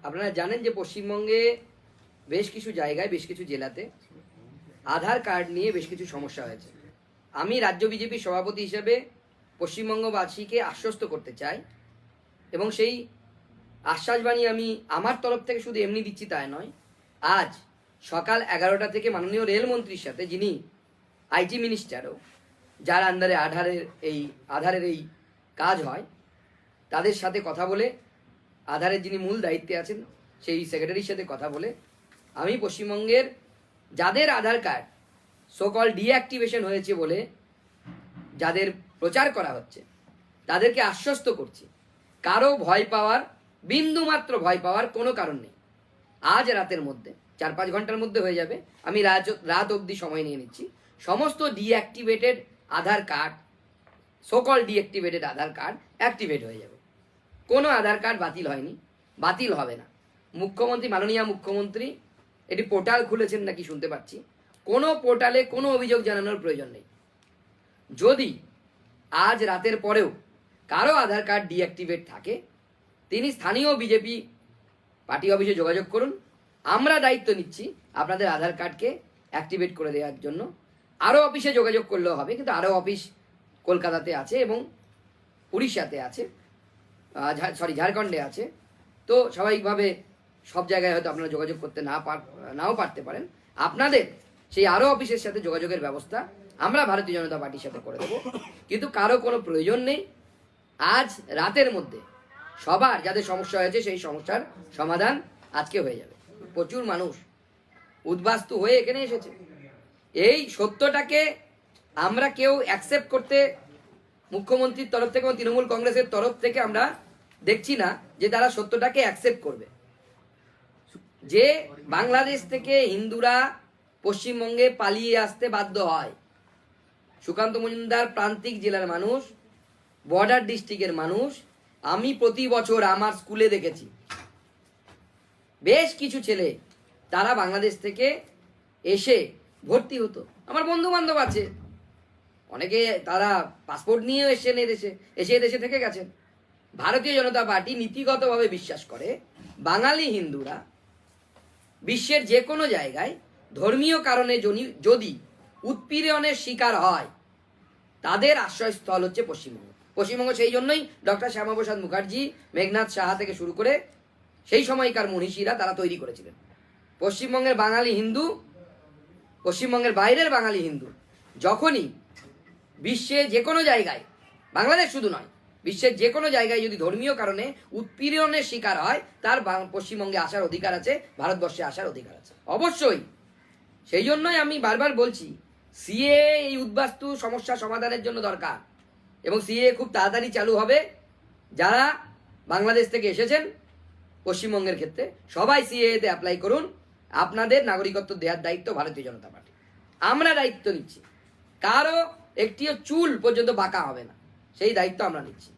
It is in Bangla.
আপনারা জানেন যে পশ্চিমবঙ্গে বেশ কিছু জায়গায় বেশ কিছু জেলাতে আধার কার্ড নিয়ে বেশ কিছু সমস্যা হয়েছে। আমি রাজ্য বিজেপির সভাপতি হিসেবে পশ্চিমবঙ্গবাসীকে আশ্বস্ত করতে চাই এবং সেই আশ্বাসবাণী আমি আমার তরফ থেকে শুধু এমনি দিচ্ছি তাই নয়। আজ সকাল 11টা থেকে মাননীয় রেলমন্ত্রীর সাথে, যিনি আইটি মিনিস্টারও, যার আন্ডারে আধারের এই কাজ হয়, তাদের সাথে কথা বলে, আধারের যিনি মূল দায়িত্বে আছেন সেই সেক্রেটারির সাথে কথা বলে আমি পশ্চিমবঙ্গের যাদের আধার কার্ড সোকল ডিঅ্যাক্টিভেশন হয়েছে বলে যাদের প্রচার করা হচ্ছে তাদেরকে আশ্বস্ত করছি, কারো ভয় পাওয়ার, বিন্দুমাত্র ভয় পাওয়ার কোনো কারণ নেই। আজ রাতের মধ্যে 4-5 ঘন্টার মধ্যে হয়ে যাবে। আমি রাত অবধি সময় নিয়ে নিচ্ছি। সমস্ত ডিঅ্যাক্টিভেটেড আধার কার্ড, সোকল ডিঅ্যাক্টিভেটেড আধার কার্ড অ্যাক্টিভেট হয়ে যাবে। কোনো আধার কার্ড বাতিল হয়নি, বাতিল হবে না। মাননীয় মুখ্যমন্ত্রী এটি পোর্টাল খুলেছেন নাকি শুনতে পাচ্ছি। কোনো পোর্টালে কোনো অভিযোগ জানানোর প্রয়োজন নেই। যদি আজ রাতের পরেও কারো আধার কার্ড ডিঅ্যাক্টিভেট থাকে, তিনি স্থানীয় বিজেপি পার্টি অফিসে যোগাযোগ করুন। আমরা দায়িত্ব নিচ্ছি আপনাদের আধার কার্ডকে অ্যাক্টিভেট করে দেওয়ার জন্য। আরও অফিসে যোগাযোগ করলেও হবে, কিন্তু আরও অফিস কলকাতাতে আছে এবং উড়িষ্যাতে আছে, ঝাড়খণ্ডে আছে। তো স্বাভাবিকভাবে সব জায়গায় হয়তো আপনারা যোগাযোগ করতে নাও পারতে পারেন। আপনাদের সেই আরও অফিসের সাথে যোগাযোগের ব্যবস্থা আমরা ভারতীয় জনতা পার্টির সাথে করে দেবো, কিন্তু কারো কোনো প্রয়োজন নেই। আজ রাতের মধ্যে সবার যাদের সমস্যা হয়েছে সেই সমস্যার সমাধান আজকে হয়ে যাবে। প্রচুর মানুষ উদ্বাস্তু হয়ে এখানে এসেছে। এই সত্যটাকে আমরা কেউ অ্যাকসেপ্ট করতে, মুখ্যমন্ত্রীর তরফ থেকে এবং তৃণমূল কংগ্রেসের তরফ থেকে আমরা দেখছি না যে তারা সত্যটাকে অ্যাকসেপ্ট করবে। যে বাংলাদেশ থেকে হিন্দুরা পশ্চিমবঙ্গে পালিয়ে আসতে বাধ্য হয়। সুকান্ত মজুমদার প্রান্তিক জেলার মানুষ, বর্ডার ডিস্ট্রিক্টের মানুষ। আমি প্রতি বছর আমার স্কুলে দেখেছি বেশ কিছু ছেলে তারা বাংলাদেশ থেকে এসে ভর্তি হতো। আমার বন্ধু বান্ধব আছে, অনেকে তারা পাসপোর্ট নিয়ে এসেছেন, এসে দেশে থেকে গেছেন। ভারতীয় জনতা পার্টি নীতিগতভাবে বিশ্বাস করে বাঙালি হিন্দুরা বিশ্বের যে কোনো জায়গায় ধর্মীয় কারণে যদি উৎপীড়নের শিকার হয়, তাদের আশ্রয়স্থল হচ্ছে পশ্চিমবঙ্গ। পশ্চিমবঙ্গ সেই জন্যই ডক্টর শ্যামাপ্রসাদ মুখার্জি, মেঘনাথ সাহা থেকে শুরু করে সেই সময়কার মনীষীরা তারা তৈরি করেছিলেন। পশ্চিমবঙ্গের বাঙালি হিন্দু, পশ্চিমবঙ্গের বাইরের বাঙালি হিন্দু যখনই বিশ্বে যে কোনো জায়গায়, বাংলাদেশ শুধু নয়, বিশ্বের যে কোনো জায়গায় যদি ধর্মীয় কারণে উৎপীড়নের শিকার হয়, তার পশ্চিমবঙ্গে আসার অধিকার আছে, ভারতবর্ষে আসার অধিকার আছে অবশ্যই। সেই জন্যই আমি বারবার বলছি, সিএ এই উদ্বাস্তু সমস্যা সমাধানের জন্য দরকার এবং সিএ খুব তাড়াতাড়ি চালু হবে। যারা বাংলাদেশ থেকে এসেছেন পশ্চিমবঙ্গের ক্ষেত্রে সবাই সিএতে অ্যাপ্লাই করুন। আপনাদের নাগরিকত্ব দেওয়ার দায়িত্ব ভারতীয় জনতা পার্টি। আমরা দায়িত্ব নিচ্ছি, কারো একটিও চুল পর্যন্ত বাঁকা হবে না, সেই দায়িত্ব আমরা নিচ্ছি।